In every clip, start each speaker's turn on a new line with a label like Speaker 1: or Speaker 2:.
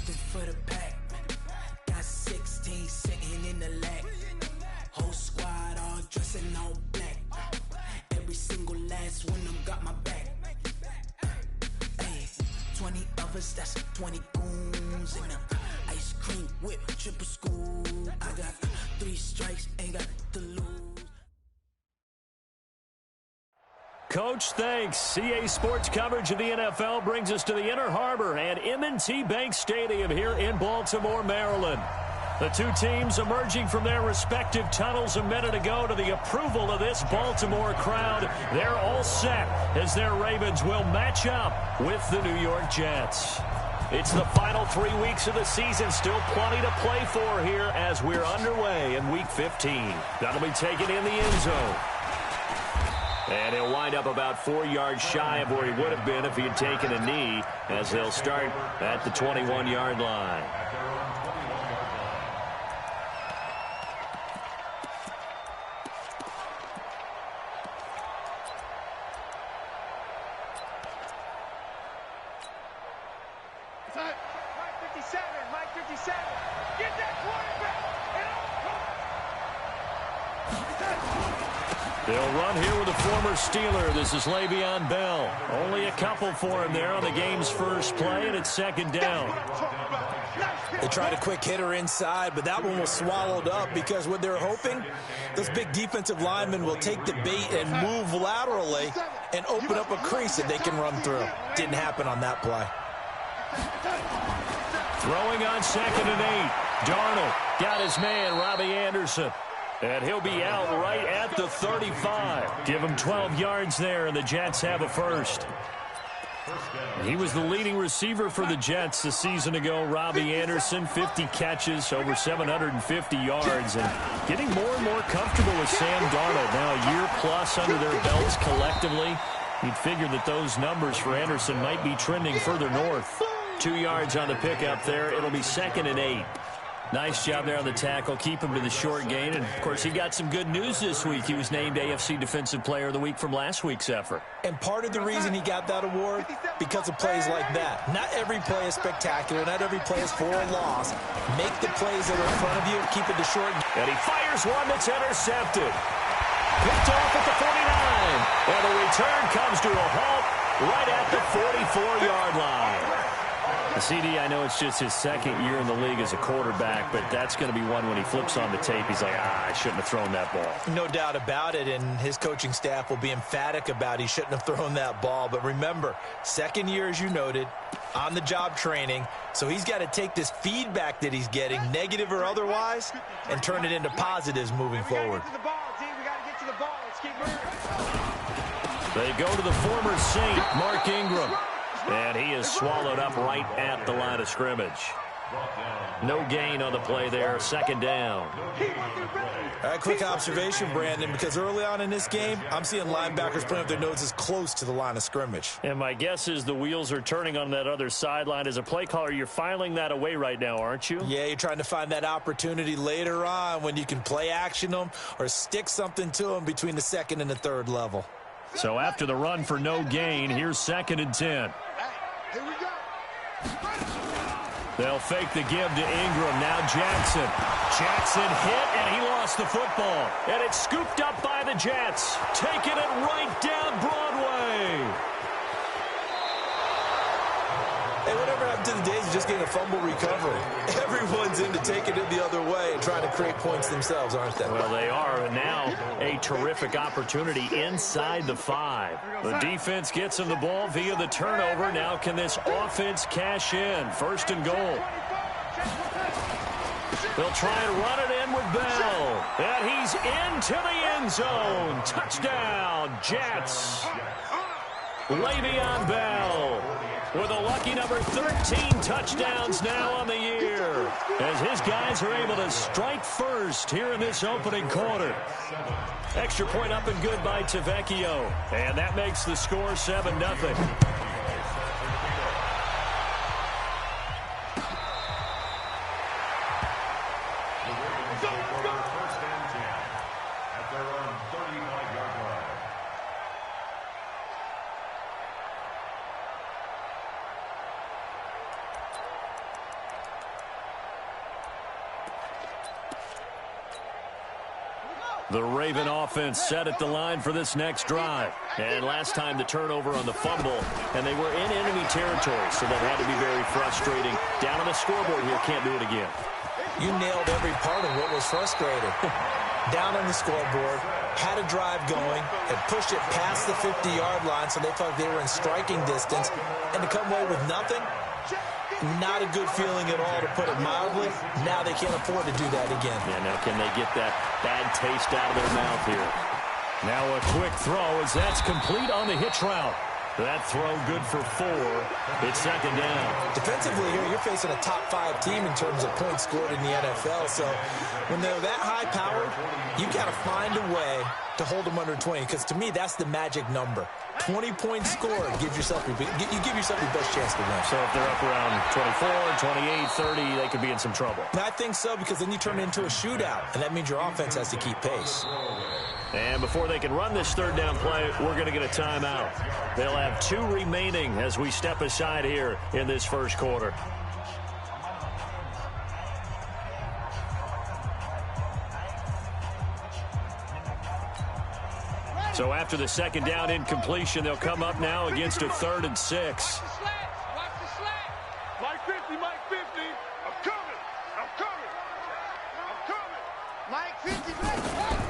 Speaker 1: This for the pack. Got 16 sitting in the lag. Whole squad all dressing all black. Every single last one of them got my back. Hey, 20 of us, that's 20 goons in the ice cream whip, triple scoop. I got 3 strikes, ain't got to lose.
Speaker 2: Coach, thanks. CA Sports coverage of the NFL brings us to the Inner Harbor and M&T Bank Stadium here in Baltimore, Maryland. The two teams emerging from their respective tunnels a minute ago to the approval of this Baltimore crowd. They're all set as their Ravens will match up with the New York Jets. It's the final 3 weeks of the season. Still plenty to play for here as we're underway in Week 15. That'll be taken in the end zone. And he'll wind up about 4 yards shy of where he would have been if he had taken a knee, as they'll start at the 21-yard line.
Speaker 3: Mike 57, get that quarterback.
Speaker 2: They'll run here with a former Steeler. This is Le'Veon Bell. Only a couple for him there on the game's first play, and it's second down.
Speaker 4: They tried a quick hitter inside, but that one was swallowed up because what they're hoping, those big defensive linemen will take the bait and move laterally and open up a crease that they can run through. Didn't happen on that play.
Speaker 2: Throwing on 2nd and 8. Darnold got his man, Robbie Anderson. And he'll be out right at the 35. Give him 12 yards there, and the Jets have a first. He was the leading receiver for the Jets a season ago. Robbie Anderson, 50 catches, over 750 yards, and getting more and more comfortable with Sam Darnold. Now a year plus under their belts collectively. You'd figure that those numbers for Anderson might be trending further north. 2 yards on the pickup there. It'll be 2nd and 8. Nice job there on the tackle. Keep him to the short gain. And, of course, he got some good news this week. He was named AFC Defensive Player of the Week from last week's effort.
Speaker 4: And part of the reason he got that award, because of plays like that. Not every play is spectacular. Not every play is for a loss. Make the plays that are in front of you. Keep it to short.
Speaker 2: And he fires one that's intercepted. Picked off at the 49. And the return comes to a halt right at the 44-yard line. The CD, I know it's just his second year in the league as a quarterback, but that's going to be one when he flips on the tape. He's like, I shouldn't have thrown that ball.
Speaker 4: No doubt about it, and his coaching staff will be emphatic about he shouldn't have thrown that ball. But remember, second year, as you noted, on-the-job training, so he's got to take this feedback that he's getting, negative or otherwise, and turn it into positives moving forward.
Speaker 2: They go to the former Saint, Mark Ingram. And he is swallowed up right at the line of scrimmage. No gain on the play there. Second down.
Speaker 4: All right, quick observation, Brandon, because early on in this game, I'm seeing linebackers putting up their noses close to the line of scrimmage.
Speaker 2: And my guess is the wheels are turning on that other sideline. As a play caller, you're filing that away right now, aren't you?
Speaker 4: Yeah, you're trying to find that opportunity later on when you can play action them or stick something to them between the second and the third level.
Speaker 2: So after the run for no gain, here's 2nd and 10.
Speaker 3: Here we go.
Speaker 2: They'll fake the give to Ingram. Now Jackson. Jackson hit, and he lost the football. And it's scooped up by the Jets. Taking it right down Broadway.
Speaker 4: Hey, whatever happened to the days of just getting a fumble recovery? Everyone's into taking it the other way and trying to create points themselves, aren't they?
Speaker 2: Well, they are, and now a terrific opportunity inside the 5. The defense gets him the ball via the turnover. Now can this offense cash in? 1st and goal. They'll try and run it in with Bell. And he's into the end zone. Touchdown, Jets. Le'Veon Bell with a lucky number 13 touchdowns now on the year, as his guys are able to strike first here in this opening quarter. Extra point up and good by Tavecchio, and that makes the score 7-0. The Raven offense set at the line for this next drive. And last time the turnover on the fumble, and they were in enemy territory, so that had to be very frustrating. Down on the scoreboard here, can't do it again.
Speaker 4: You nailed every part of what was frustrating. Down on the scoreboard, had a drive going, had pushed it past the 50-yard line, so they felt they were in striking distance, and to come away with nothing, not a good feeling at all, to put it mildly. Now they can't afford to do that again.
Speaker 2: Yeah, now can they get that bad taste out of their mouth here? Now a quick throw as that's complete on the hitch route. That throw good for 4. It's second down.
Speaker 4: Defensively here, you're facing a top 5 team in terms of points scored in the NFL. So when they're that high powered, you got to find a way to hold them under 20. Because to me, that's the magic number. 20 points scored gives yourself you give yourself your best chance to win.
Speaker 2: So if they're up around 24, 28, 30, they could be in some trouble.
Speaker 4: I think so, because then you turn it into a shootout, and that means your offense has to keep pace.
Speaker 2: And before they can run this third down play, we're going to get a timeout. They'll have 2 remaining as we step aside here in this first quarter. So after the second down incompletion, they'll come up now against a 3rd and 6.
Speaker 3: Watch the slant. Mike 50, Mike 50. I'm coming. Mike 50, Mike 50.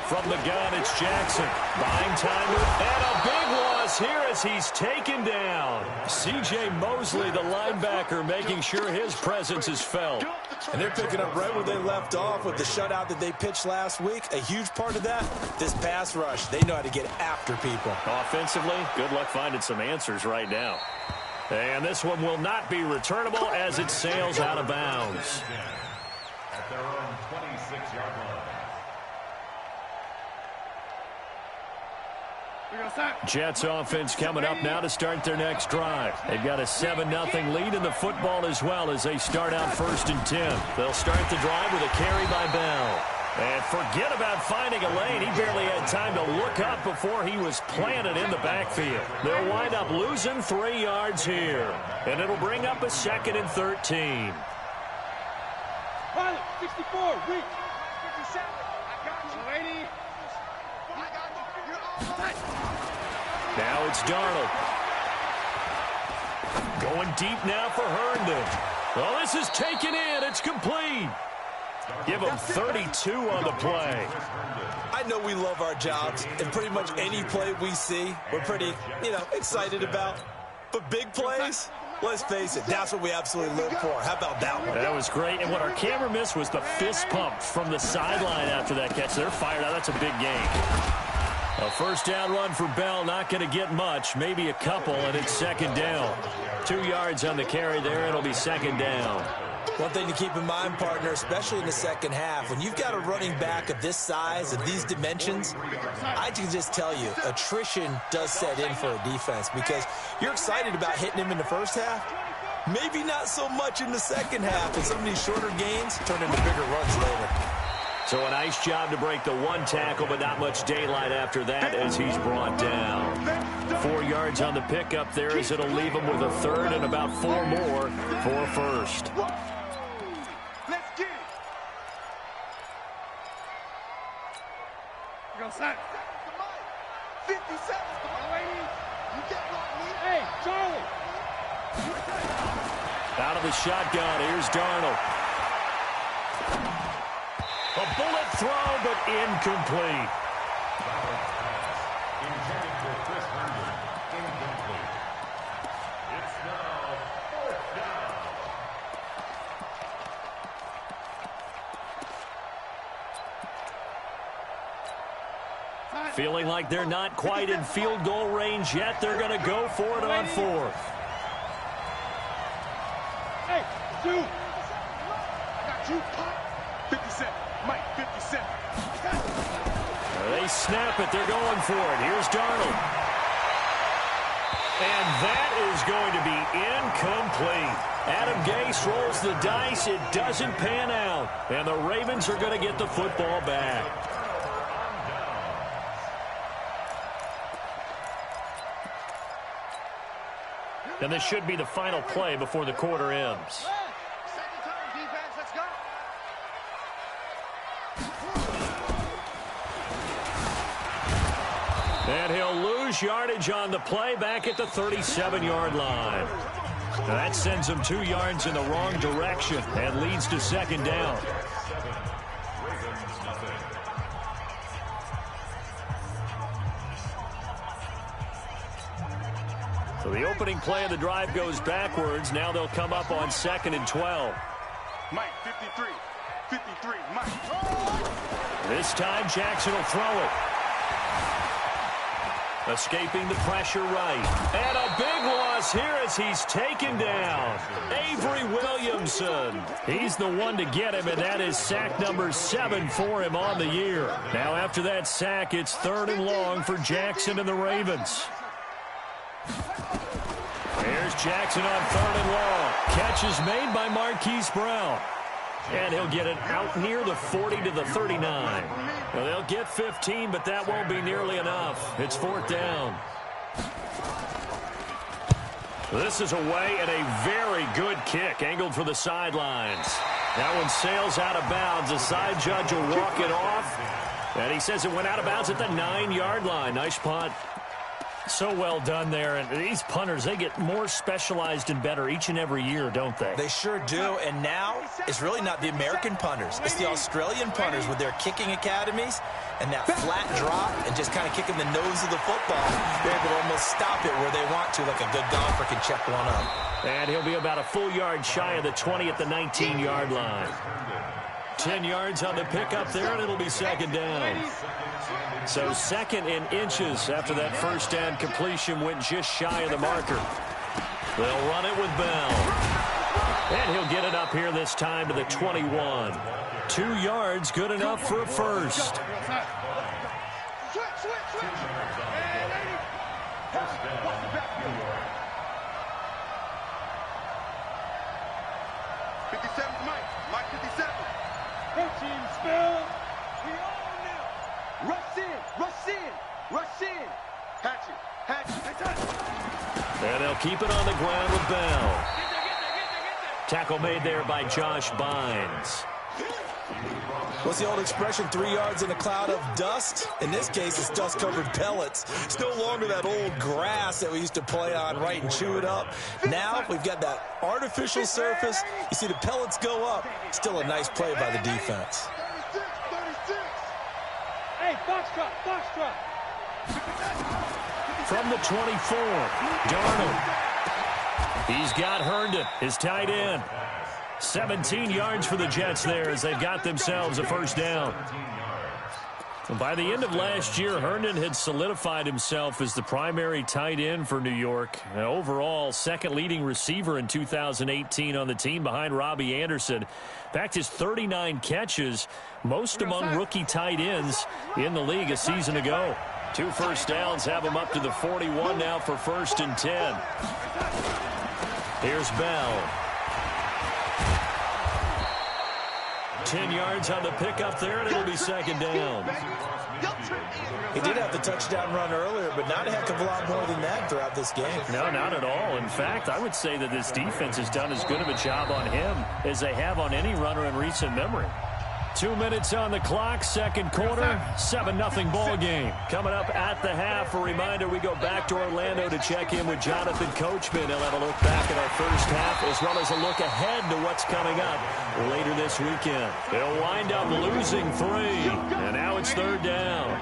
Speaker 2: From the gun, it's Jackson. Buying time, and a big loss here as he's taken down. C.J. Mosley, the linebacker, making sure his presence is felt.
Speaker 4: And they're picking up right where they left off with the shutout that they pitched last week. A huge part of that, this pass rush. They know how to get after people.
Speaker 2: Offensively, good luck finding some answers right now. And this one will not be returnable as it sails out of bounds.
Speaker 5: At their own 26-yard line.
Speaker 2: Jets offense coming up now to start their next drive. They've got a 7-0 lead in the football as well as they start out 1st and 10. They'll start the drive with a carry by Bell. And forget about finding a lane. He barely had time to look up before he was planted in the backfield. They'll wind up losing 3 yards here. And it'll bring up a 2nd and 13.
Speaker 3: Pilot, 64, reach. 57, I got you. 80. I got you. You're all right.
Speaker 2: Now it's Darnold. Going deep now for Herndon. Well, this is taken in. It's complete. Give him 32 on the play.
Speaker 4: I know we love our jobs, and pretty much any play we see, we're pretty, excited about. But big plays, let's face it, that's what we absolutely live for. How about that one?
Speaker 2: That was great. And what our camera missed was the fist pump from the sideline after that catch. They're fired out. That's a big game. A first down run for Bell, not going to get much, maybe a couple, and it's 2nd down. 2 yards on the carry there. It'll be 2nd down.
Speaker 4: One thing to keep in mind, partner, especially in the second half, when you've got a running back of this size, of these dimensions, I can just tell you, attrition does set in for a defense because you're excited about hitting him in the first half. Maybe not so much in the second half, and some of these shorter gains turn into bigger runs later.
Speaker 2: So a nice job to break the 1 tackle, but not much daylight after that as he's brought down. 4 yards on the pickup there as it'll leave him with a 3rd and about 4 more for a 1st.
Speaker 3: Let's get it. Go, son. 57. You get what me? Hey, Charlie.
Speaker 2: Out of the shotgun, here's Darnold. A bullet throw, but incomplete.
Speaker 5: Intended for Chris Herndon. Incomplete. It's now 4th down.
Speaker 2: Feeling like they're not quite in field goal range yet. They're going to go for it on 4th.
Speaker 3: Hey, dude. I got you. 57. Mike, 57.
Speaker 2: They snap it. They're going for it. Here's Darnold. And that is going to be incomplete. Adam Gase rolls the dice. It doesn't pan out. And the Ravens are going to get the football back. And this should be the final play before the quarter ends.
Speaker 3: Second time, defense. Let's go.
Speaker 2: And he'll lose yardage on the play back at the 37-yard line. Now that sends him 2 yards in the wrong direction and leads to second down. So the opening play of the drive goes backwards. Now they'll come up on 2nd and 12.
Speaker 3: Mike, 53. 53, Mike.
Speaker 2: This time Jackson will throw it. Escaping the pressure right. And a big loss here as he's taken down. Avery Williamson. He's the one to get him, and that is sack number 7 for him on the year. Now after that sack, it's 3rd and long for Jackson and the Ravens. Here's Jackson on 3rd and long. Catch is made by Marquise Brown. And he'll get it out near the 40 to the 39. Well, they'll get 15, but that won't be nearly enough. It's 4th down. This is away and a very good kick, angled for the sidelines. That one sails out of bounds. The side judge will walk it off. And he says it went out of bounds at the 9-yard line. Nice punt. So well done there. And these punters, they get more specialized and better each and every year, don't they?
Speaker 4: They sure do. And now it's really not the American punters. It's the Australian punters with their kicking academies and that flat drop and just kind of kicking the nose of the football. They're able to almost stop it where they want to, like a good golfer can check one up.
Speaker 2: And he'll be about a full yard shy of the 20 at the 19-yard line. 10 yards on the pickup there, and it'll be second down. So 2nd in inches after that first down completion went just shy of the marker. They'll run it with Bell. And he'll get it up here this time to the 21. 2 yards, good enough for a first.
Speaker 3: Mike 57. Team spill. We all know. Rush in, rush in, rush in. Hatch it, hatch it.
Speaker 2: And they'll keep it on the ground with Bell. Tackle made there by Josh Bynes.
Speaker 4: What's the old expression, 3 yards in a cloud of dust? In this case, it's dust-covered pellets. It's no longer that old grass that we used to play on, right, and chew it up. Now we've got that artificial surface. You see the pellets go up. Still a nice play by the defense.
Speaker 3: 36. Hey, box drop.
Speaker 2: From the 24, Darnold. He's got Herndon, his tight end. 17 yards for the Jets there as they've got themselves a first down. By the end of last year, Herndon had solidified himself as the primary tight end for New York. Overall, 2nd leading receiver in 2018 on the team behind Robbie Anderson. Backed his 39 catches, most among rookie tight ends in the league a season ago. 2 first downs have him up to the 41 now for 1st and 10. Here's Bell. 10 yards on the pickup there, and it'll be second down.
Speaker 4: He did have the touchdown run earlier, but not a heck of a lot more than that throughout this game.
Speaker 2: No, not at all. In fact, I would say that this defense has done as good of a job on him as they have on any runner in recent memory. 2 minutes on the clock, second quarter, 7-0 ball game. Coming up at the half, a reminder, we go back to Orlando to check in with Jonathan Coachman. He'll have a look back at our first half as well as a look ahead to what's coming up later this weekend. They'll wind up losing 3, and now it's 3rd down.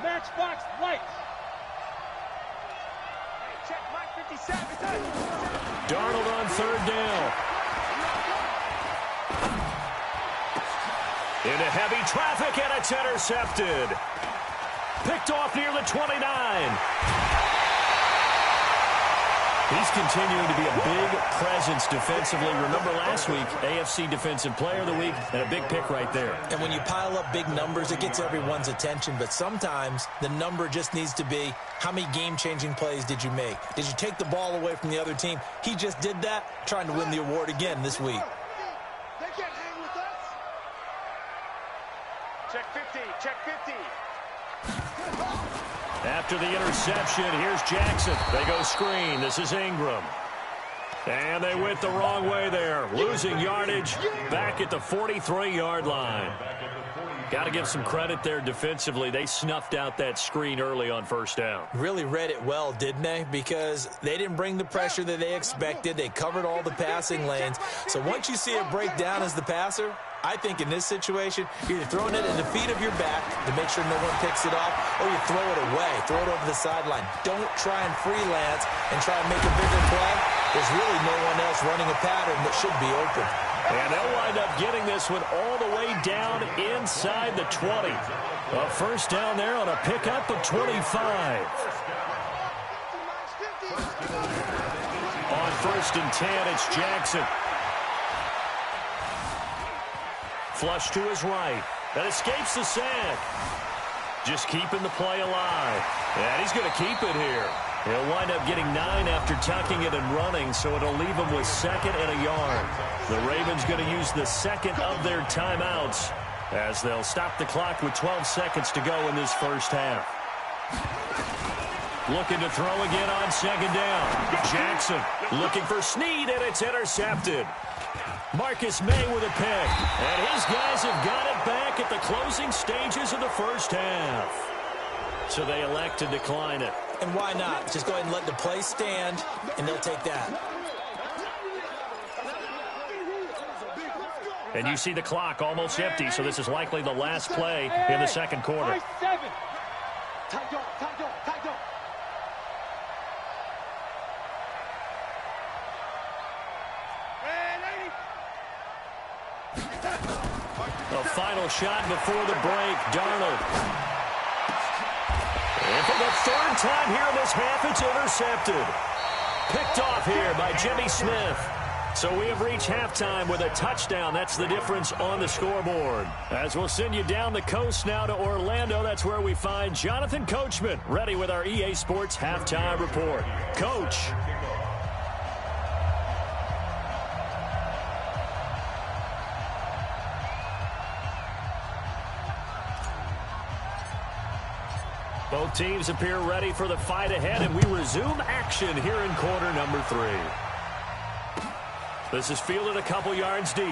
Speaker 3: Matchbox lights. Hey, check Mike 57.
Speaker 2: Darnold on 3rd down. Into heavy traffic, and it's intercepted. Picked off near the 29. He's continuing to be a big presence defensively. Remember last week, AFC Defensive Player of the Week, and a big pick right there.
Speaker 4: And when you pile up big numbers, it gets everyone's attention. But sometimes the number just needs to be, how many game-changing plays did you make? Did you take the ball away from the other team? He just did that, trying to win the award again this week.
Speaker 3: They can't hang with us. Check 50, check 50.
Speaker 2: After the interception, here's Jackson. They go screen. This is Ingram. And they went the wrong way there, losing yardage back at the 43-yard line. Got to give some credit there defensively. They snuffed out that screen early on first down.
Speaker 4: Really read it well, didn't they? Because they didn't bring the pressure that they expected. They covered all the passing lanes. So once you see it break down as the passer, I think in this situation, you're either throwing it at the feet of your back to make sure no one picks it off, or you throw it away, throw it over the sideline. Don't try and freelance and try and make a bigger play. There's really no one else running a pattern that should be open.
Speaker 2: And they'll wind up getting this one all the way down inside the 20. A first down there on a pickup of 25. On 1st and 10, it's Jackson. Flush to his right. That escapes the sack. Just keeping the play alive. And he's going to keep it here. He'll wind up getting 9 after tucking it and running, so it'll leave him with 2nd and a yard. The Ravens going to use the 2nd of their timeouts as they'll stop the clock with 12 seconds to go in this first half. Looking to throw again on 2nd down. Jackson looking for Snead, and it's intercepted. Marcus May with a pick, and his guys have got it back at the closing stages of the first half. So they elect to decline it.
Speaker 4: And why not? Just go ahead and let the play stand, and they'll take that.
Speaker 2: And you see the clock almost empty, so this is likely the last play in the second quarter. A final shot before the break, Darnold. And for the 3rd time here in this half, it's intercepted. Picked off here by Jimmy Smith. So we have reached halftime with a touchdown. That's the difference on the scoreboard. As we'll send you down the coast now to Orlando, that's where we find Jonathan Coachman, ready with our EA Sports Halftime Report. Coach. Both teams appear ready for the fight ahead, and we resume action here in quarter number 3. This is fielded a couple yards deep.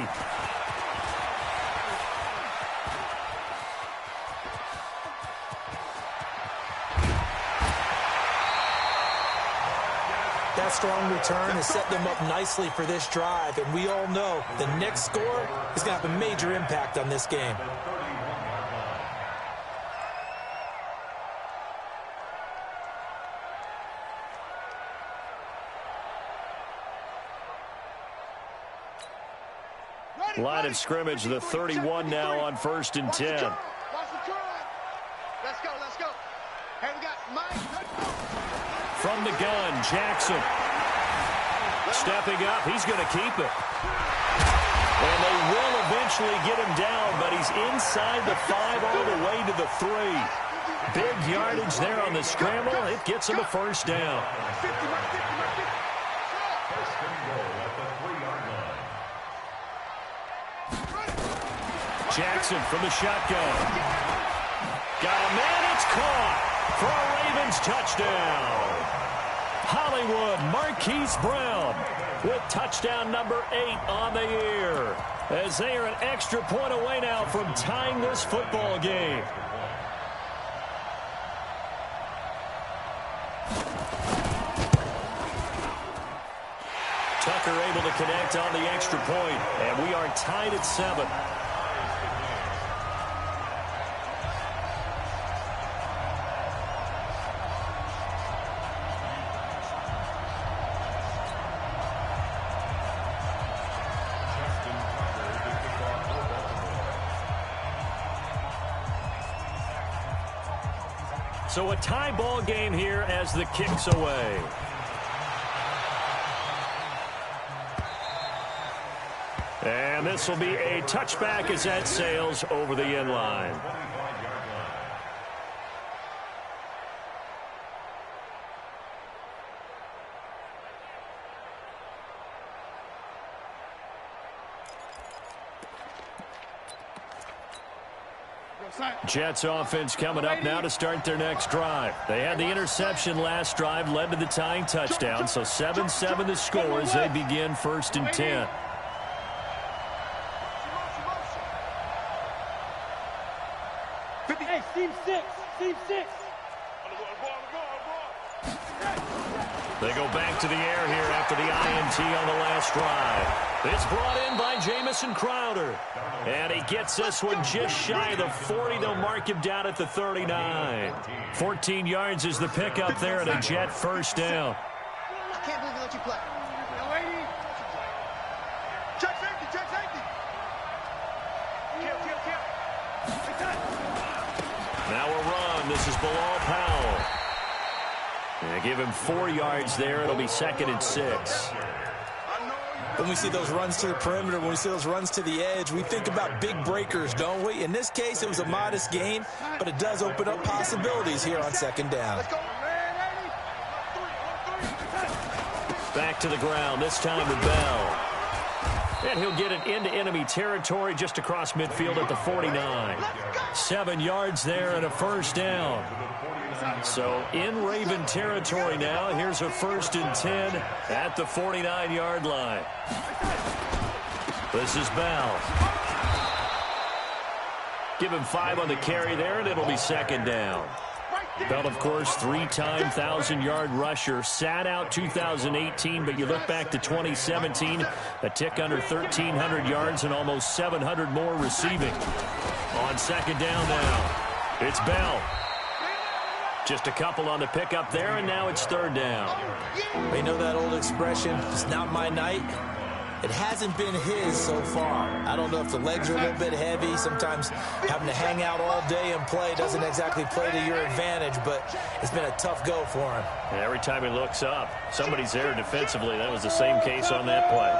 Speaker 4: That strong return has set them up nicely for this drive, and we all know the next score is going to have a major impact on this game.
Speaker 2: Line of scrimmage, the 31 now on 1st and 10.
Speaker 3: Let's go, let's go. Hey, we got Mike.
Speaker 2: From the gun, Jackson. Stepping up, he's going to keep it. And they will eventually get him down, but he's inside the 5 all the way to the 3. Big yardage there on the scramble. It gets him a first down. Jackson from the shotgun. Got a man, it's caught for a Ravens touchdown. Hollywood Marquise Brown with touchdown number 8 on the year, as they are an extra point away now from tying this football game. Tucker able to connect on the extra point, and we are tied at 7. So a tie ball game here as the kick's away. And this will be a touchback as that sails over the end line. Jets offense coming up now to start their next drive. They had the interception last drive, led to the tying touchdown, so 7-7 the score as they begin 1st and 10.
Speaker 3: Hey, Steve 6.
Speaker 2: They go back to the air here after the INT on the last drive. It's brought in by Jamison Crowder. And he gets this one just shy of the 40. They'll mark him down at the 39. 14 yards is the pickup there and a Jet first down.
Speaker 6: I can't believe they let you play.
Speaker 3: Check safety.
Speaker 2: Now a run. This is Bilal Powell. And give him 4 yards there. It'll be 2nd and 6.
Speaker 4: When we see those runs to the perimeter, when we see those runs to the edge, we think about big breakers, don't we? In this case, it was a modest gain, but it does open up possibilities here on 2nd down.
Speaker 2: Back to the ground, this time with Bell. And he'll get it into enemy territory just across midfield at the 49. 7 yards there and a first down. So in Raven territory now. Here's a 1st and 10 at the 49-yard line. This is Bell. Give him 5 on the carry there, and it'll be 2nd down. Bell, of course, 3-time 1,000-yard rusher. Sat out 2018, but you look back to 2017, a tick under 1,300 yards and almost 700 more receiving. On 2nd down now, it's Bell. Just a couple on the pickup there, and now it's 3rd down.
Speaker 4: They know that old expression, it's not my night. It hasn't been his so far. I don't know if the legs are a little bit heavy. Sometimes having to hang out all day and play doesn't exactly play to your advantage, but it's been a tough go for him.
Speaker 2: And every time he looks up, somebody's there defensively. That was the same case on that play.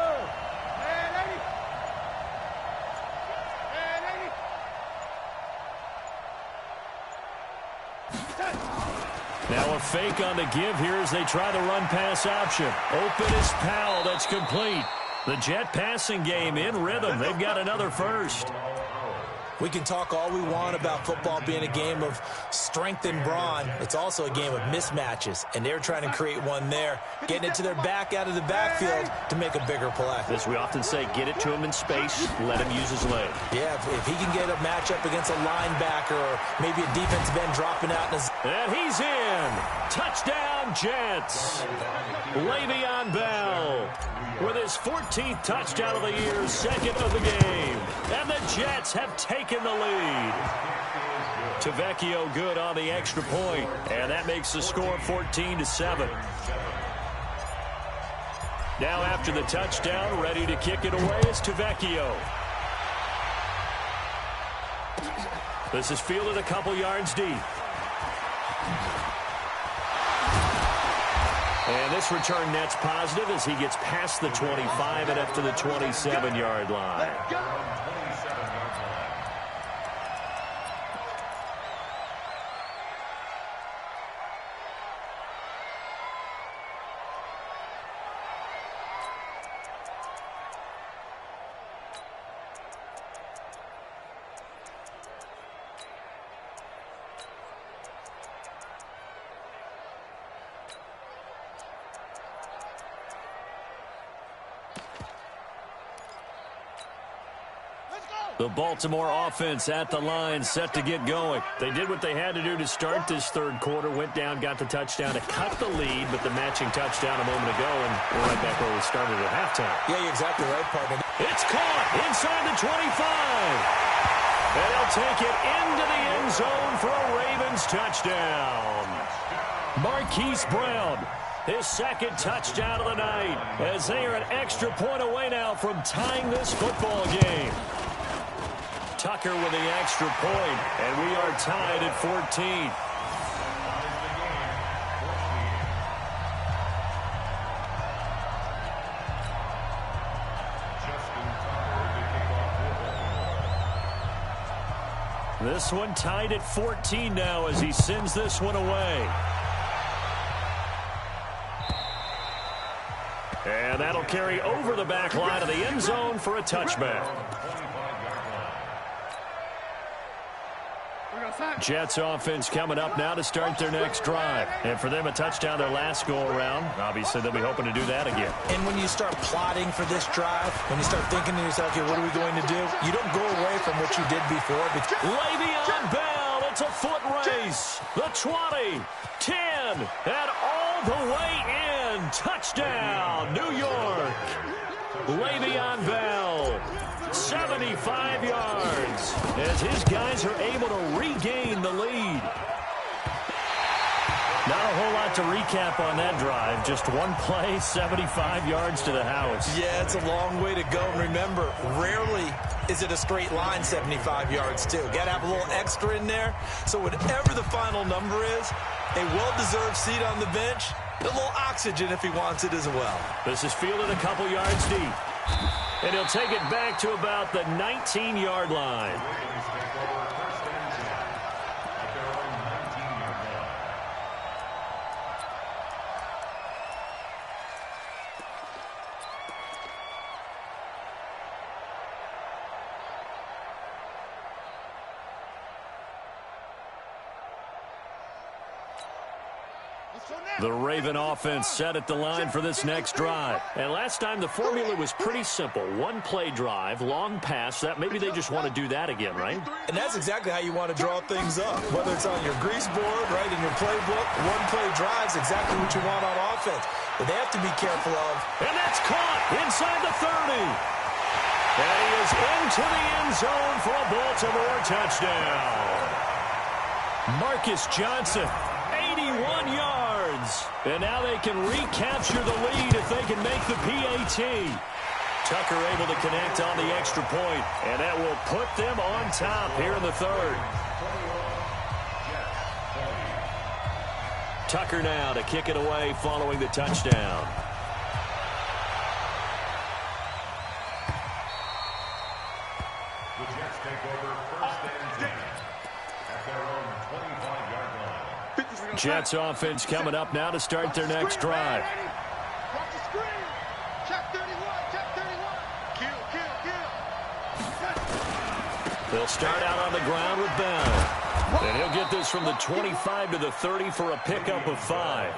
Speaker 2: Now a fake on the give here as they try the run-pass option. Open is Powell. That's complete. The Jet passing game in rhythm. They've got another first.
Speaker 4: We can talk all we want about football being a game of strength and brawn. It's also a game of mismatches, and they're trying to create one there, getting it to their back out of the backfield to make a bigger play.
Speaker 2: As we often say, get it to him in space, let him use his leg.
Speaker 4: Yeah, if he can get a matchup against a linebacker or maybe a defensive end dropping out.
Speaker 2: And he's in. Touchdown, Jets. Le'Veon Bell with his 14th touchdown of the year, 2nd of the game. And the Jets have taken the lead. Tavecchio good on the extra point, and that makes the score 14-7. Now after the touchdown, ready to kick it away is Tavecchio. This is fielded a couple yards deep. And this return net's positive as he gets past the 25 and up to the 27-yard line. The Baltimore offense at the line, set to get going. They did what they had to do to start this 3rd quarter, went down, got the touchdown to cut the lead, but the matching touchdown a moment ago, and we're right back where we started at halftime.
Speaker 4: Yeah, you're exactly right, partner.
Speaker 2: It's caught inside the 25. And they'll take it into the end zone for a Ravens touchdown. Marquise Brown, his 2nd touchdown of the night, as they are an extra point away now from tying this football game. Tucker with the extra point, and we are tied at 14. This one tied at 14 now as he sends this one away. And that'll carry over the back line of the end zone for a touchback. Jets offense coming up now to start their next drive. And for them, a touchdown their last go-around. Obviously, they'll be hoping to do that again.
Speaker 4: And when you start plotting for this drive, when you start thinking to yourself, okay, what are we going to do? You don't go away from what you did before.
Speaker 2: Le'Veon Bell, it's a foot race. The 20, 10, and all the way in. Touchdown, New York. Le'Veon Bell, 75 yards, as his guys are able to regain the lead. Not a whole lot to recap on that drive. Just one play, 75 yards to the house.
Speaker 4: Yeah, it's a long way to go. And remember, rarely is it a straight line 75 yards, too. Got to have a little extra in there. So whatever the final number is, a well-deserved seat on the bench, a little oxygen if he wants it as well.
Speaker 2: This is fielded a couple yards deep. And he'll take it back to about the 19-yard line. The Raven offense set at the line for this next drive. And last time the formula was pretty simple. One play drive, long pass. That maybe they just want to do that again, right?
Speaker 4: And that's exactly how you want to draw things up. Whether it's on your grease board, right, in your playbook, one play drive is exactly what you want on offense. But they have to be careful of.
Speaker 2: And that's caught inside the 30. And he is into the end zone for a Baltimore touchdown. Marcus Johnson, 81 yards. And now they can recapture the lead if they can make the PAT. Tucker able to connect on the extra point, and that will put them on top here in the third. Tucker now to kick it away following the touchdown.
Speaker 5: The Jets take over first and 10 at their own 25-yard line.
Speaker 2: Jets offense coming up now to start their next drive.
Speaker 3: Watch the screen. Check 31. Check 31. Kill.
Speaker 2: They'll start out on the ground with Bell. And he'll get this from the 25 to the 30 for a pickup of 5.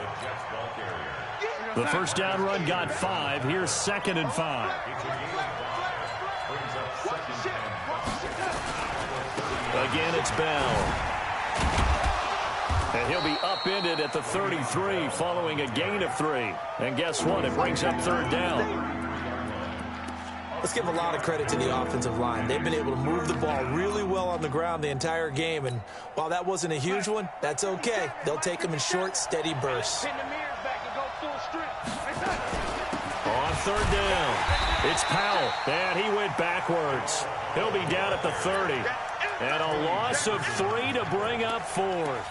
Speaker 2: The first down run got 5. Here's 2nd and 5. Again, it's Bell. And he'll be upended at the 33 following a gain of 3. And guess what? It brings up 3rd down.
Speaker 4: Let's give a lot of credit to the offensive line. They've been able to move the ball really well on the ground the entire game. And while that wasn't a huge one, that's okay. They'll take them in short, steady bursts.
Speaker 2: On 3rd down, it's Powell. And he went backwards. He'll be down at the 30. And a loss of 3 to bring up 4th.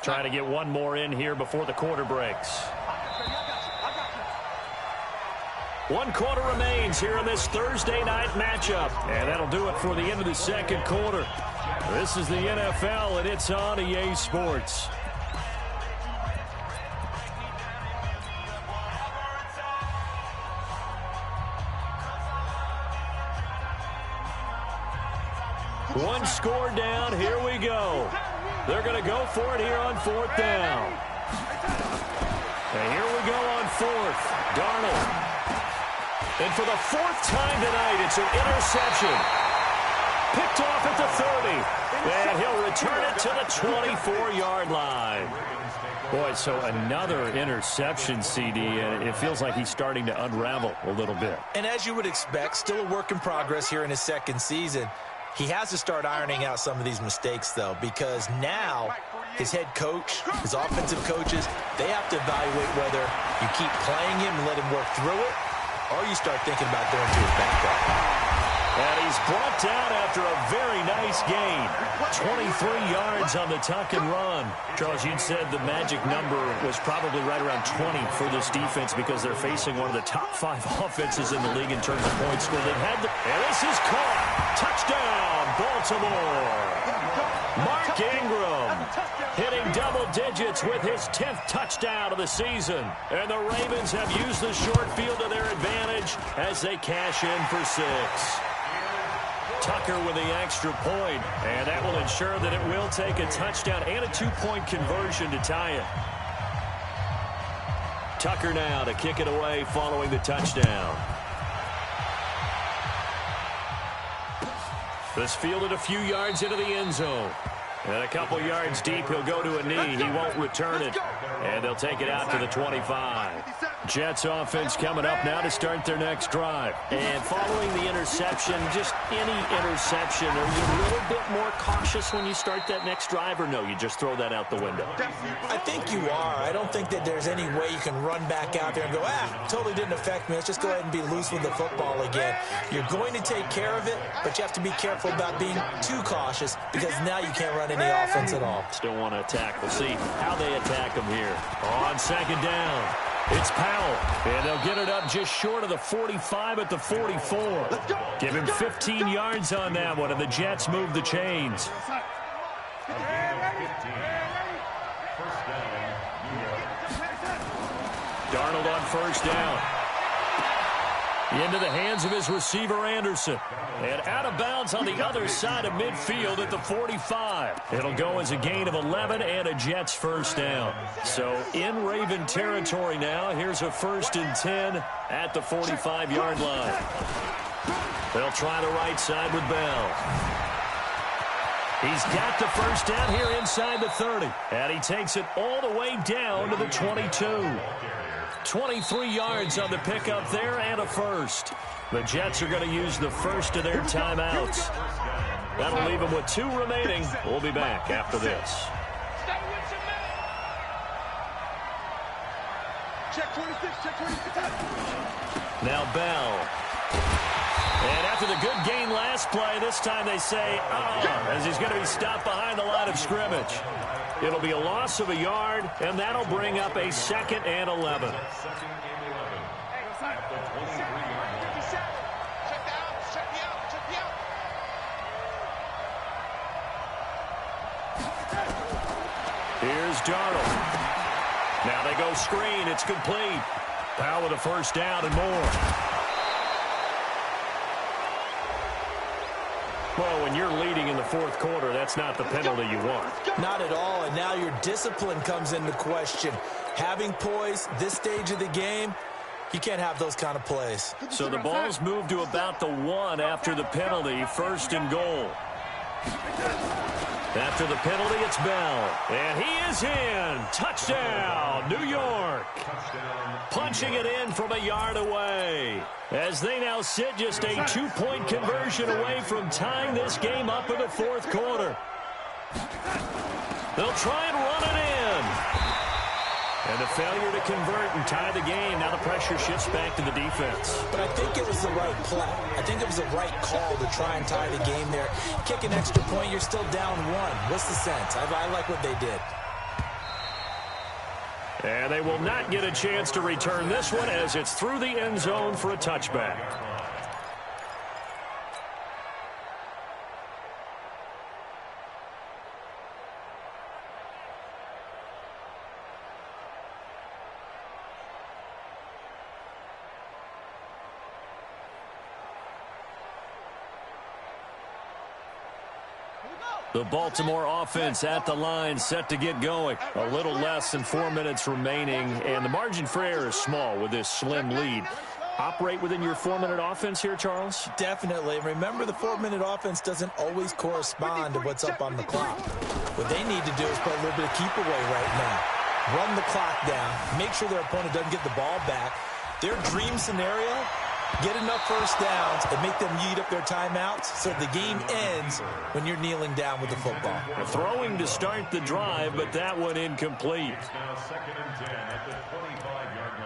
Speaker 2: Trying to get one more in here before the quarter breaks. 1 quarter remains here in this Thursday night matchup. And that'll do it for the end of the second quarter. This is the NFL, and it's on EA Sports. One score down. Here we go. They're going to go for it here on 4th down. And here we go on 4th. Darnold. And for the 4th time tonight, it's an interception. Picked off at the 30. And he'll return it to the 24-yard line. Boy, so another interception, CD, and it feels like he's starting to unravel a little bit.
Speaker 4: And as you would expect, still a work in progress here in his 2nd season. He has to start ironing out some of these mistakes, though, because now his head coach, his offensive coaches, they have to evaluate whether you keep playing him and let him work through it, or you start thinking about going to his backup.
Speaker 2: And he's brought down after a very nice gain. 23 yards on the tuck and run. Charles, you'd said the magic number was probably right around 20 for this defense because they're facing one of the top 5 offenses in the league in terms of points scored. And this is caught. Touchdown, Baltimore. Mark Ingram hitting double digits with his 10th touchdown of the season. And the Ravens have used the short field to their advantage as they cash in for 6. Tucker with the extra point, and that will ensure that it will take a touchdown and a 2-point conversion to tie it. Tucker now to kick it away following the touchdown. This fielded a few yards into the end zone. And a couple yards deep, he'll go to a knee. He won't return it. And they'll take it out to the 25. Jets offense coming up now to start their next drive. And following the interception, just any interception, are you a little bit more cautious when you start that next drive, or no, you just throw that out the window?
Speaker 4: I think you are. I don't think that there's any way you can run back out there and go, totally didn't affect me. Let's just go ahead and be loose with the football again. You're going to take care of it, but you have to be careful about being too cautious because now you can't run any offense at all.
Speaker 2: Still want to attack. We'll see how they attack them here. On second down, it's Powell, and they'll get it up just short of the 45 at the 44. Give him 15 yards on that one, and the Jets move the chains. Darnold on first down. Into the hands of his receiver, Anderson. And out of bounds on the other side of midfield at the 45. It'll go as a gain of 11 and a Jets first down. So in Raven territory now. Here's a 1st and 10 at the 45-yard line. They'll try the right side with Bell. He's got the first down here inside the 30. And he takes it all the way down to the 22. 23 yards on the pickup there and a first. The Jets are going to use the first of their timeouts. That'll leave them with 2 remaining. We'll be back after this.
Speaker 3: Check 26, check 26.
Speaker 2: Now Bell. And after the good gain last play, this time they say, as he's going to be stopped behind the line of scrimmage. It'll be a loss of a yard, and that'll bring up a 2nd and 11. Here's Darnold. Now they go screen. It's complete. Powell with a first down and more. Well, when you're leading in the 4th quarter, that's not the penalty you want.
Speaker 4: Not at all, and now your discipline comes into question. Having poise this stage of the game, you can't have those kind of plays.
Speaker 2: So the ball's moved to about the 1 after the penalty, 1st and goal. After the penalty, it's Bell. And he is in. Touchdown, New York. Punching it in from a yard away. As they now sit just a 2-point conversion away from tying this game up in the 4th quarter. They'll try and run it in. And a failure to convert and tie the game. Now the pressure shifts back to the defense.
Speaker 4: But I think it was the right play. I think it was the right call to try and tie the game there. Kick an extra point, you're still down 1. What's the sense? I like what they did.
Speaker 2: And they will not get a chance to return this one as it's through the end zone for a touchback. The Baltimore offense at the line, set to get going. A little less than 4 minutes remaining, and the margin for error is small with this slim lead. Operate within your 4-minute offense here, Charles?
Speaker 4: Definitely. Remember, the 4-minute offense doesn't always correspond to what's up on the clock. What they need to do is play a little bit of keep away right now. Run the clock down. Make sure their opponent doesn't get the ball back. Their dream scenario, get enough first downs and make them eat up their timeouts so the game ends when you're kneeling down with the football.
Speaker 2: Throwing to start the drive, but that one incomplete.
Speaker 5: It's now 2nd and 10 at the 25-yard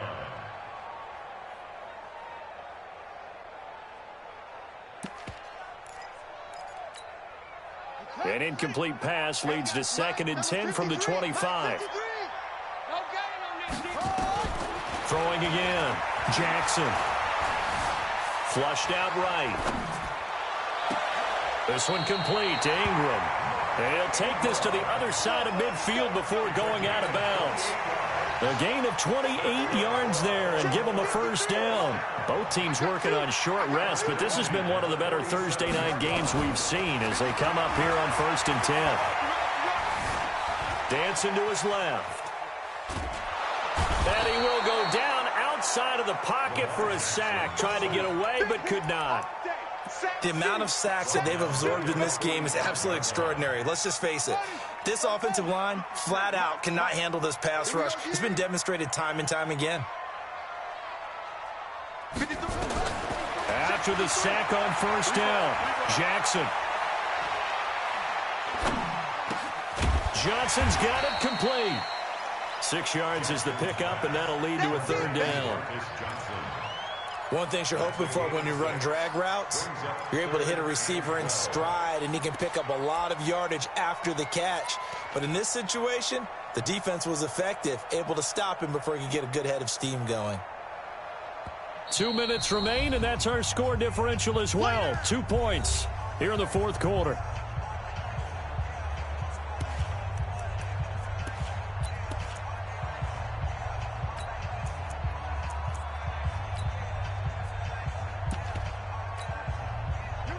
Speaker 5: line.
Speaker 2: An incomplete pass leads to 2nd and 10 from the 25. Throwing again. Jackson. Flushed out right. This one complete to Ingram. They'll take this to the other side of midfield before going out of bounds. A gain of 28 yards there and give them a first down. Both teams working on short rest, but this has been one of the better Thursday night games we've seen as they come up here on 1st and 10. Dancing to his left. And he will go down outside of the pocket for a sack. Tried to get away, but could not.
Speaker 4: The amount of sacks that they've absorbed in this game is absolutely extraordinary. Let's just face it. This offensive line, flat out, cannot handle this pass rush. It's been demonstrated time and time again.
Speaker 2: After the sack on first down, Jackson. Johnson's got it complete. 6 yards is the pickup, and that'll lead to a third down.
Speaker 4: One thing you're hoping for when you run drag routes, you're able to hit a receiver in stride, and he can pick up a lot of yardage after the catch. But in this situation, the defense was effective, able to stop him before he could get a good head of steam going.
Speaker 2: 2 minutes remain, and that's our score differential as well. 2 points here in the fourth quarter.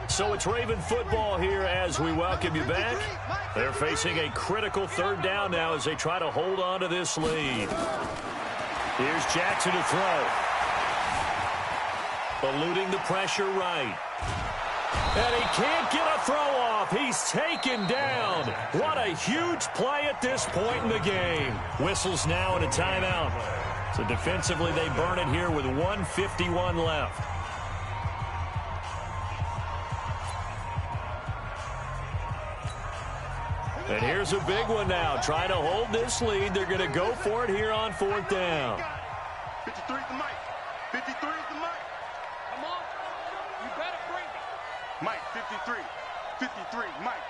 Speaker 2: So it's Raven football here as we welcome you back. They're facing a critical third down now as they try to hold on to this lead. Here's Jackson to throw. Eluding the pressure right. And he can't get a throw off. He's taken down. What a huge play at this point in the game. Whistles now and a timeout. So defensively they burn it here with 1:51 left. And here's a big one now. Trying to hold this lead. They're going to go for it here on fourth down.
Speaker 3: 53 is the mic. 53 is the mic.
Speaker 7: Come on. You better bring it.
Speaker 3: Mike, 53. 53. Mike.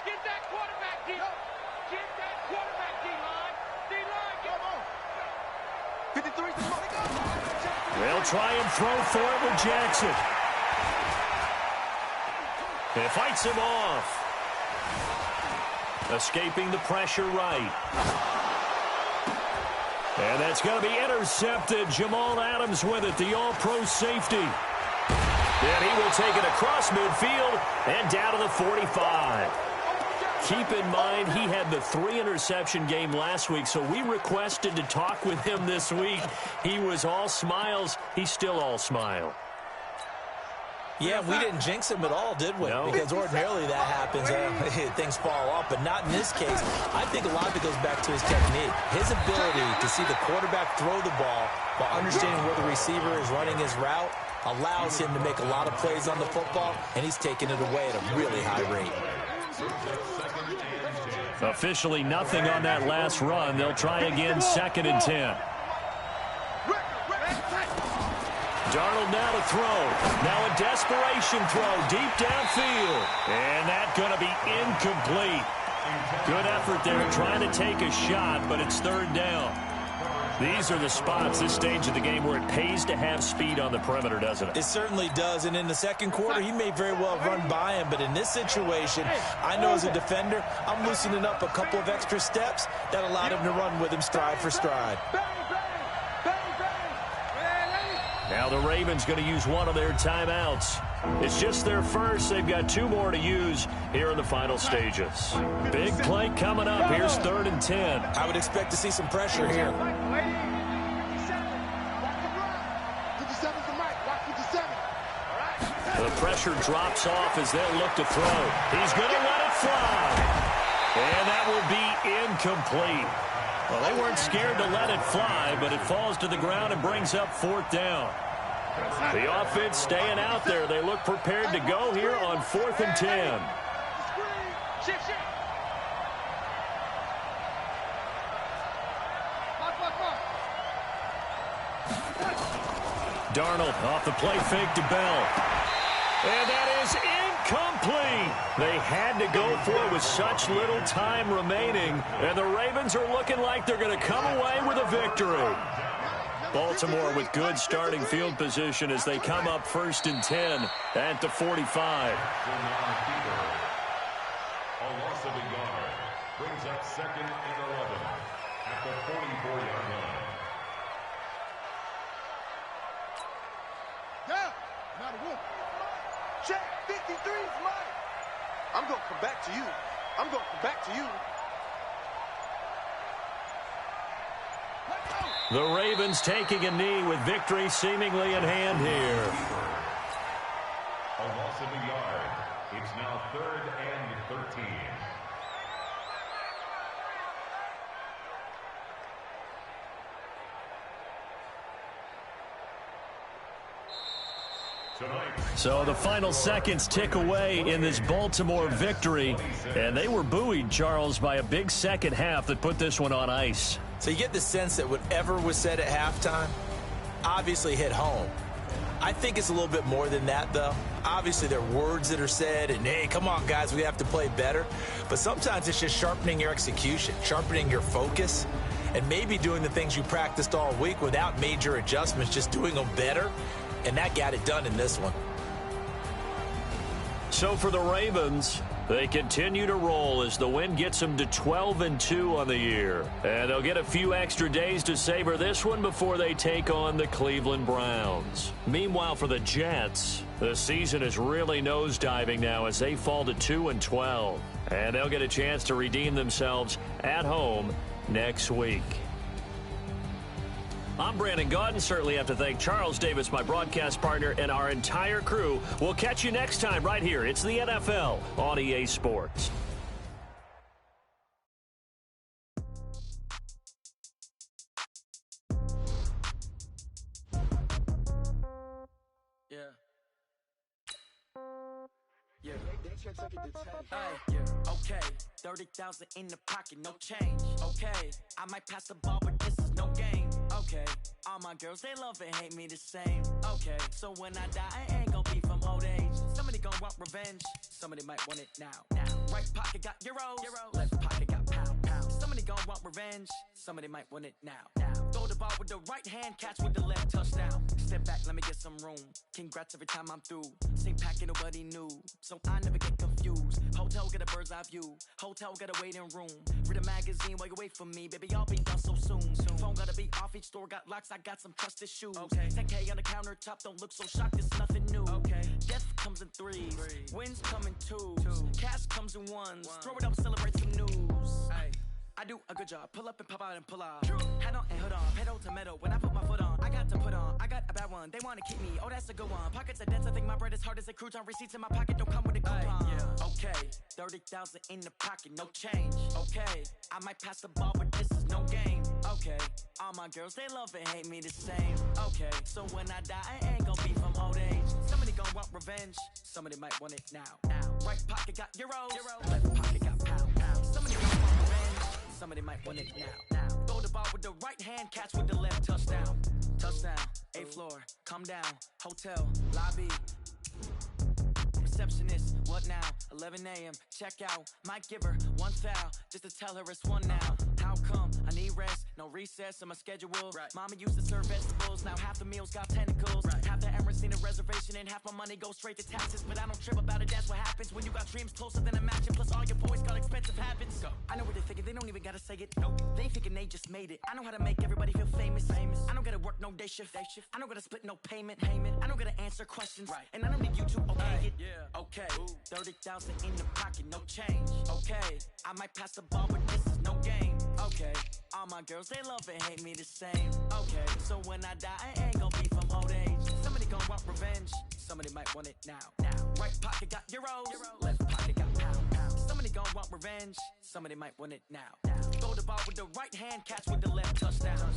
Speaker 7: Get that quarterback, D. Get that quarterback, D-line. D-line, get on.
Speaker 3: 53 is the mic.
Speaker 2: They'll try and throw for it with Jackson. It fights him off. Escaping the pressure right. And that's going to be intercepted. Jamal Adams with it, the all-pro safety. And he will take it across midfield and down to the 45. Keep in mind, he had the 3-interception game last week, so we requested to talk with him this week. He was all smiles. He's still all smile.
Speaker 4: Yeah, we didn't jinx him at all, did we?
Speaker 2: No.
Speaker 4: Because ordinarily that happens. Things fall off, but not in this case. I think a lot of it goes back to his technique. His ability to see the quarterback throw the ball while understanding where the receiver is running his route allows him to make a lot of plays on the football, and he's taking it away at a really high rate.
Speaker 2: Officially nothing on that last run. They'll try again, 2nd and 10. Darnold now to throw. Now a desperation throw deep downfield. And that's going to be incomplete. Good effort there trying to take a shot, but it's third down. These are the spots, this stage of the game, where it pays to have speed on the perimeter, doesn't it?
Speaker 4: It certainly does, and in the second quarter, he may very well run by him, but in this situation, I know as a defender, I'm loosening up a couple of extra steps that allowed him to run with him stride for stride.
Speaker 2: Now the Ravens going to use one of their timeouts. It's just their first. They've got 2 more to use here in the final stages. Big play coming up. Here's 3rd and 10.
Speaker 4: I would expect to see some pressure here.
Speaker 2: The pressure drops off as they'll look to throw. He's going to let it fly. And that will be incomplete. Well, they weren't scared to let it fly, but it falls to the ground and brings up 4th down. The offense staying out there. They look prepared to go here on 4th and 10. Darnold off the play fake to Bell. And that is incomplete. They had to go for it with such little time remaining. And the Ravens are looking like they're going to come away with a victory. Baltimore with good starting field position as they come up 1st and 10 at the 45.
Speaker 5: A loss of a yard. Brings up 2nd and 11 at the 44-yard line.
Speaker 3: Down. Not a whoop.
Speaker 6: Check. 53 is mine. I'm going to come back to you. I'm going to come back to you.
Speaker 2: The Ravens taking a knee with victory seemingly in hand here.
Speaker 5: A loss of a yard. It's now 3rd and 13.
Speaker 2: So the final seconds tick away in this Baltimore victory. And they were buoyed, Charles, by a big second half that put this one on ice.
Speaker 4: So you get the sense that whatever was said at halftime obviously hit home. I think it's a little bit more than that, though. Obviously, there are words that are said, and, hey, come on, guys, we have to play better. But sometimes it's just sharpening your execution, sharpening your focus, and maybe doing the things you practiced all week without major adjustments, just doing them better. And that got it done in this one.
Speaker 2: So for the Ravens, they continue to roll as the win gets them to 12-2 on the year. And they'll get a few extra days to savor this one before they take on the Cleveland Browns. Meanwhile, for the Jets, the season is really nosediving now as they fall to 2-12. And they'll get a chance to redeem themselves at home next week. I'm Brandon Gaudin. Certainly have to thank Charles Davis, my broadcast partner, and our entire crew. We'll catch you next time right here. It's the NFL on EA Sports.
Speaker 1: Okay, 30,000 in the pocket, no change. Okay, I might pass the ball, but this is no game. Okay, all my girls, they love and hate me the same. Okay, so when I die, I ain't gon' be from old age. Somebody gon' want revenge, somebody might want it now. Right pocket got euros, left pocket got pound. Somebody gon' want revenge, somebody might want it now. Throw the ball with the right hand, catch with the left, touchdown. Step back, let me get some room. Congrats every time I'm through. Same packet, nobody knew, so I never get confused. Hotel get a bird's eye view, hotel got a waiting room. Read a magazine while you wait for me, baby, I'll be done so soon. Phone gotta be off, each store got locks, I got some trusted shoes. 10K on the countertop, don't look so shocked, it's nothing new. Death comes in threes, wins come in twos, cash comes in ones. Throw it up, celebrate some news. I do a good job, pull up and pop out and pull out. Head on and hood on, pedal to metal. When I put my foot on, I got to put on. I got a bad one, they wanna keep me, oh that's a good one. Pockets are dense, I think my bread is hard as a crouton. Receipts in my pocket don't come with a coupon. Okay, 30,000 in the pocket, no change. Okay, I might pass the ball, but this is no game. Okay, all my girls, they love and hate me the same. Okay, so when I die, I ain't gon' be from old age. Somebody gon' want revenge, somebody might want it now. Right pocket got euros, left pocket got pound. Somebody gon' want revenge, somebody might want it now. Throw the ball with the right hand, catch with the left, touchdown. Touchdown, 8th floor, come down, hotel, lobby. Receptionist, what now? 11 a.m., check out. Might give her one foul, just to tell her it's one now. How come? I need rest, no recess in my schedule. Mama used to serve vegetables, now half the meals got tentacles. Half the Emirates need a reservation and half my money goes straight to taxes. But I don't trip about it, that's what happens when you got dreams closer than a mansion. Plus all your boys got expensive habits. I know what they're thinking, they don't even gotta say it. They thinking they just made it. I know how to make everybody feel famous. I don't gotta work no day shift. I don't gotta split no payment. I don't gotta answer questions. And I don't need you to okay it. Okay, 30,000 in the pocket, no change. Okay, I might pass the ball, but this is no game. Okay, all my girls, they love and hate me the same. Okay, so when I die, I ain't gon' be from old age. Somebody gon' want revenge, somebody might want it now. Right pocket got euros, left pocket got pound. Somebody gon' want revenge, somebody might want it now. Throw the ball with the right hand, catch with the left, touchdown.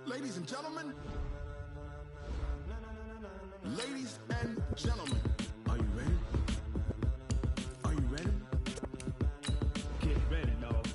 Speaker 3: Ladies and gentlemen, ladies and gentlemen, are you ready? Are you ready? Get ready, dog.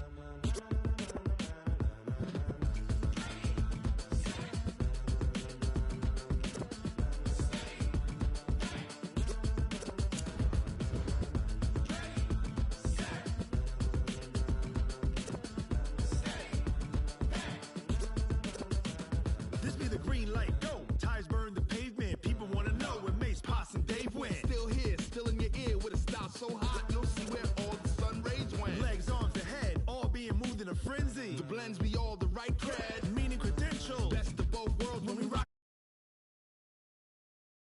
Speaker 8: green light, go. Tires burn the pavement. People want to know where Mace, Posse, and Dave went.
Speaker 9: Still here, still in your ear with a style so hot, you'll see where all the sun rays went.
Speaker 8: Legs, arms, the head, all being moved in a frenzy.
Speaker 9: The blends be all the right crash.